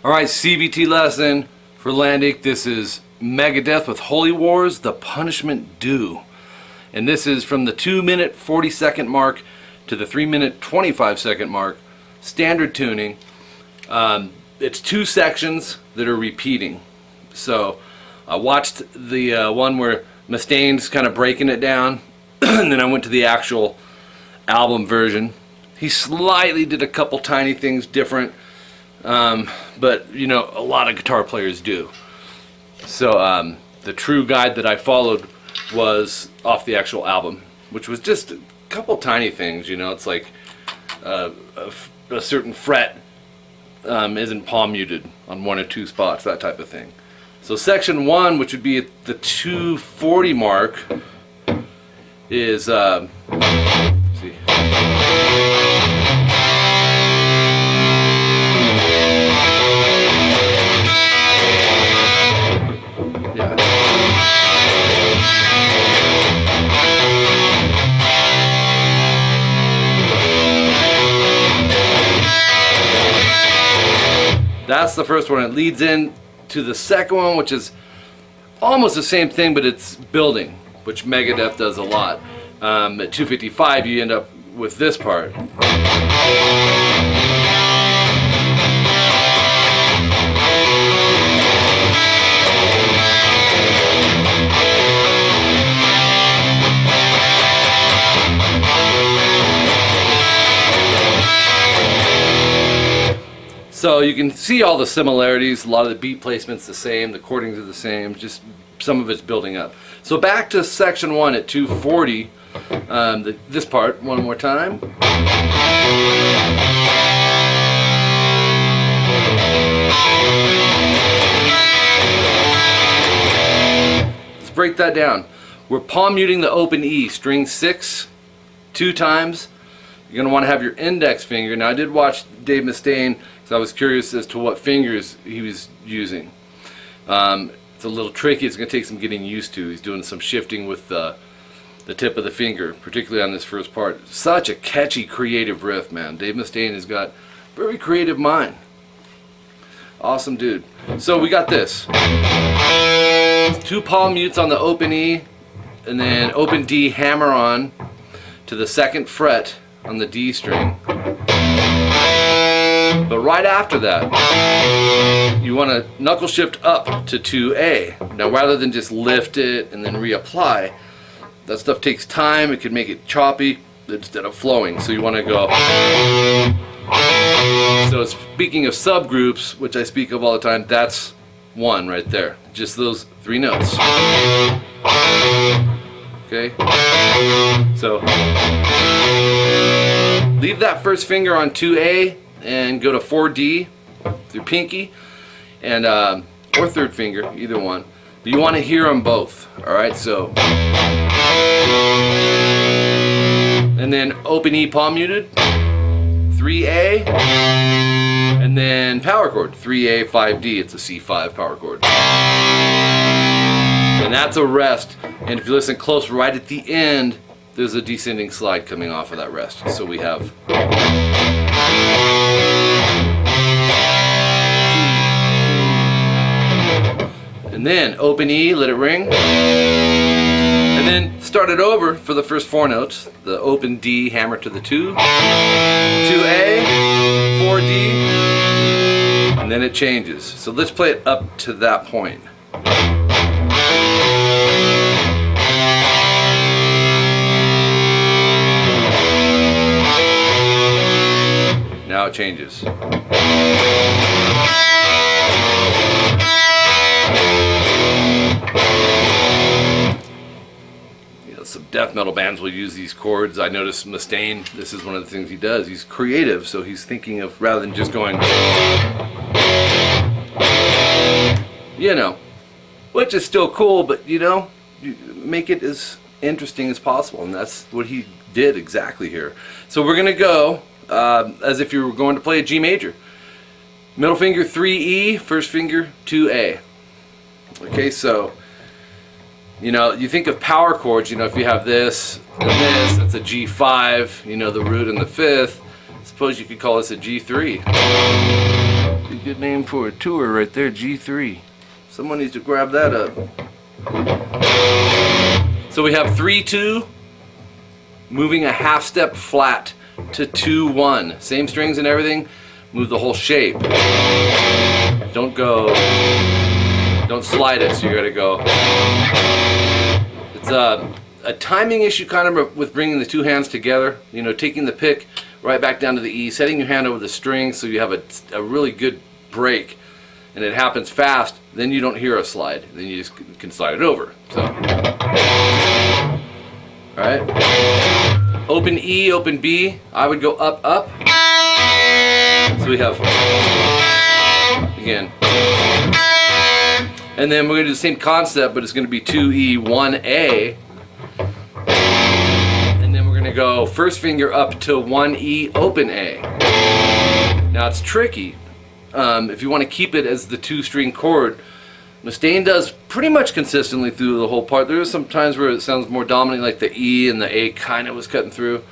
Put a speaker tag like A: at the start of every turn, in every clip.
A: Alright, CVT lesson for Landic. This is Megadeth with Holy Wars, The Punishment Due. And this is from the 2-minute 40-second mark to the 3-minute 25-second mark. Standard tuning. It's 2 sections that are repeating. So I watched the one where Mustaine's kind of breaking it down, and then I went to the actual album version. He slightly did a couple tiny things different, but you know, a lot of guitar players do. So the true guide that I followed was off the actual album, which was just a couple tiny things. You know, it's like a certain fret isn't palm muted on 1 or 2 spots, that type of thing. So section 1, which would be at the 240 mark, is let's see. That's the first one. It leads in to the second one, which is almost the same thing, but it's building, which Megadeth does a lot. At 255, you end up with this part. So you can see all the similarities. A lot of the beat placement's the same, the chordings are the same, just some of it's building up. So back to section 1 at 240, this part one more time. Let's break that down. We're palm muting the open E, string 6, 2 times. You're going to want to have your index finger. Now I did watch Dave Mustaine, so I was curious as to what fingers he was using. It's a little tricky. It's going to take some getting used to. He's doing some shifting with the tip of the finger, particularly on this first part. Such a catchy, creative riff, man. Dave Mustaine has got a very creative mind. Awesome dude. So we got this. 2 palm mutes on the open E, and then open D hammer on to the 2nd fret on the D string. But right after that, you want to knuckle shift up to 2A. Now rather than just lift it and then reapply, that stuff takes time. It can make it choppy instead of flowing. So you want to go. So speaking of subgroups, which I speak of all the time, that's 1 right there. Just those 3 notes. Okay? So leave that first finger on 2A and go to 4D through pinky, and or 3rd finger, either one. But you want to hear them both. Alright, so. And then open E palm muted, 3A, and then power chord, 3A, 5D. It's a C5 power chord. And that's a rest. And if you listen close, right at the end, there's a descending slide coming off of that rest. So we have. And then open E, let it ring. And then start it over for the first 4 notes. The open D, hammer to the 2. 2A, 4D. And then it changes. So let's play it up to that point. Now it changes. You know, some death metal bands will use these chords. I noticed Mustaine, this is one of the things he does. He's creative, so he's thinking of, rather than just going, you know, which is still cool, but you know, you make it as interesting as possible, and that's what he did exactly here. So we're gonna go as if you were going to play a G major. Middle finger 3E, first finger 2A. Okay, so you know, you think of power chords, you know, if you have this and this, that's a G5, you know, the root and the 5th. Suppose you could call this a G3. a good name for a tour right there, G3. Someone needs to grab that up. So we have 3-2, moving a half step flat to 2-1. Same strings and everything, move the whole shape. Don't slide it, so you gotta go. It's a timing issue kind of with bringing the two hands together. You know, taking the pick right back down to the E, setting your hand over the string so you have a really good break, and it happens fast. Then you don't hear a slide. Then you just can slide it over. So, all right. Open E, open B. I would go up, up. So we have again. And then we're going to do the same concept, but it's going to be 2E, 1A. And then we're going to go first finger up to 1E, open A. Now it's tricky. If you want to keep it as the 2-string chord, Mustaine does pretty much consistently through the whole part. There are some times where it sounds more dominant, like the E and the A kind of was cutting through.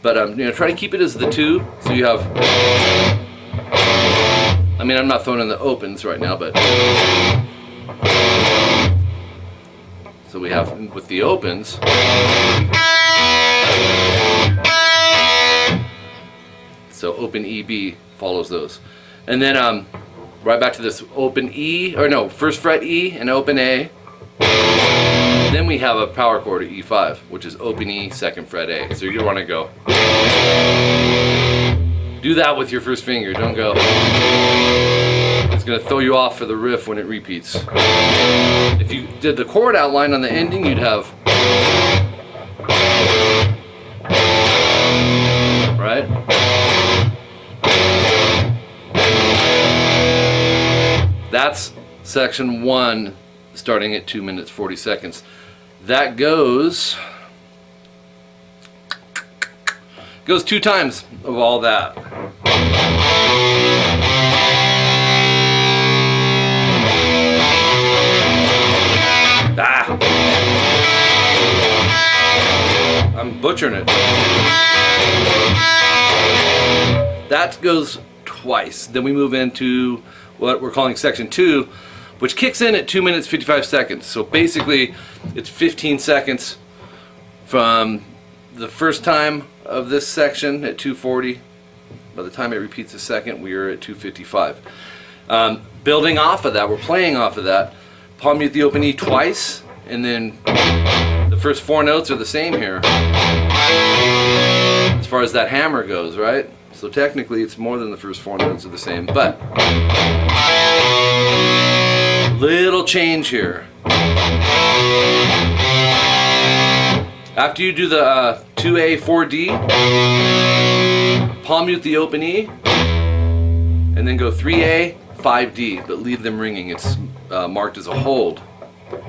A: But you know, try to keep it as the 2. So you have, I mean, I'm not throwing in the opens right now, but so we have with the opens. So open E, B follows those. And then right back to this open E, or no, first fret E and open A. Then we have a power chord at E5, which is open E, second fret A. So you want to go. Do that with your first finger, don't go. It's going to throw you off for the riff when it repeats. If you did the chord outline on the ending, you'd have. Right? That's section 1, starting at 2 minutes 40 seconds. That goes 2 times of all that. I'm butchering it. That goes twice. Then we move into what we're calling section 2, which kicks in at 2 minutes 55 seconds. So basically it's 15 seconds from the first time of this section at 2:40. By the time it repeats a second, we are at 2:55. Building off of that, we're playing off of that. Palm mute the open E twice, and then the first 4 notes are the same here as far as that hammer goes, right? So technically it's more than the first 4 notes are the same, but little change here. After you do the 2A, 4D, palm mute the open E, and then go 3A, 5D, but leave them ringing. It's marked as a hold. So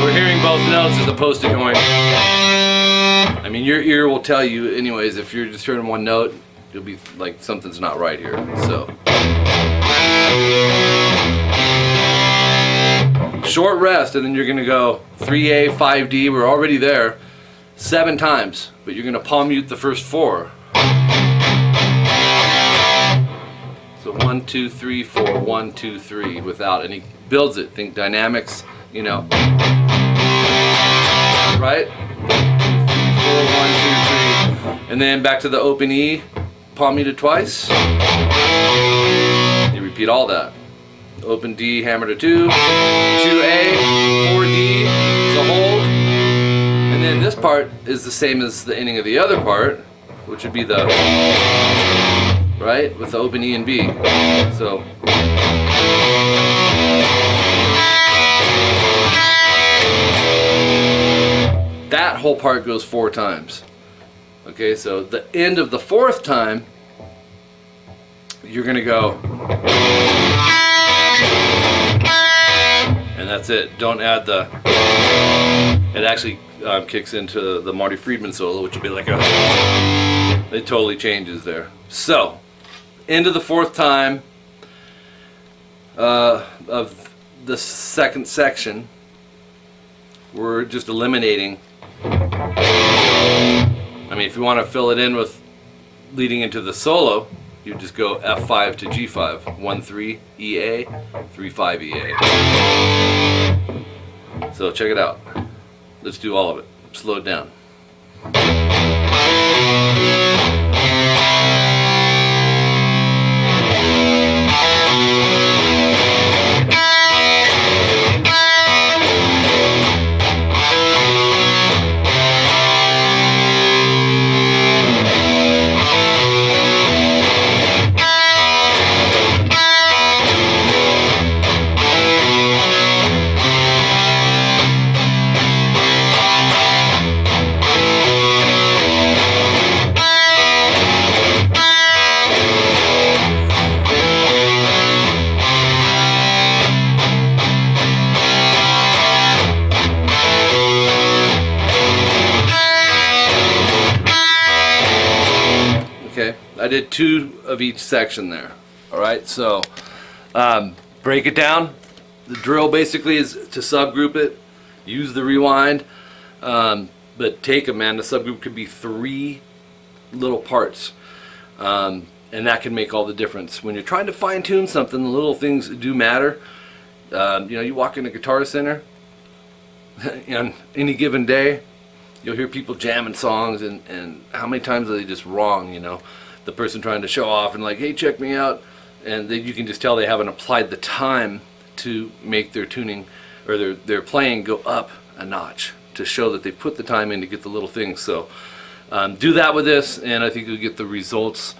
A: we're hearing both notes as opposed to going. I mean, your ear will tell you anyways. If you're just hearing one note, you'll be like, something's not right here. So short rest, and then you're gonna go 3A, 5D. We're already there 7 times, but you're gonna palm mute the first 4. So 1, 2, 3, 4, 1, 2, 3, without any, builds it. Think dynamics, you know. Right? 4, 1, 2, 3, and then back to the open E, palm muted twice. You repeat all that. Open D, hammer to 2, 2A, 4D, is a hold. And then this part is the same as the ending of the other part, which would be the, right, with the open E and B. So that whole part goes 4 times. Okay, so the end of the 4th time, you're gonna go, and that's it. Don't add the, it actually kicks into the Marty Friedman solo, which will be like a, it totally changes there. So, end of the 4th time of the 2nd section, we're just eliminating. I mean, if you want to fill it in with leading into the solo, you just go F5 to G5, 1-3 EA, 3-5 EA. So check it out. Let's do all of it. Slow it down. Okay, I did 2 of each section there. Alright, so break it down. The drill basically is to subgroup it, use the rewind, but take them, man. The subgroup could be 3 little parts, and that can make all the difference. When you're trying to fine tune something, the little things do matter. You know, you walk in a Guitar Center on any given day, you'll hear people jamming songs, and how many times are they just wrong, you know? The person trying to show off and like, hey, check me out, and then you can just tell they haven't applied the time to make their tuning or their playing go up a notch, to show that they've put the time in to get the little things. So do that with this, and I think you'll get the results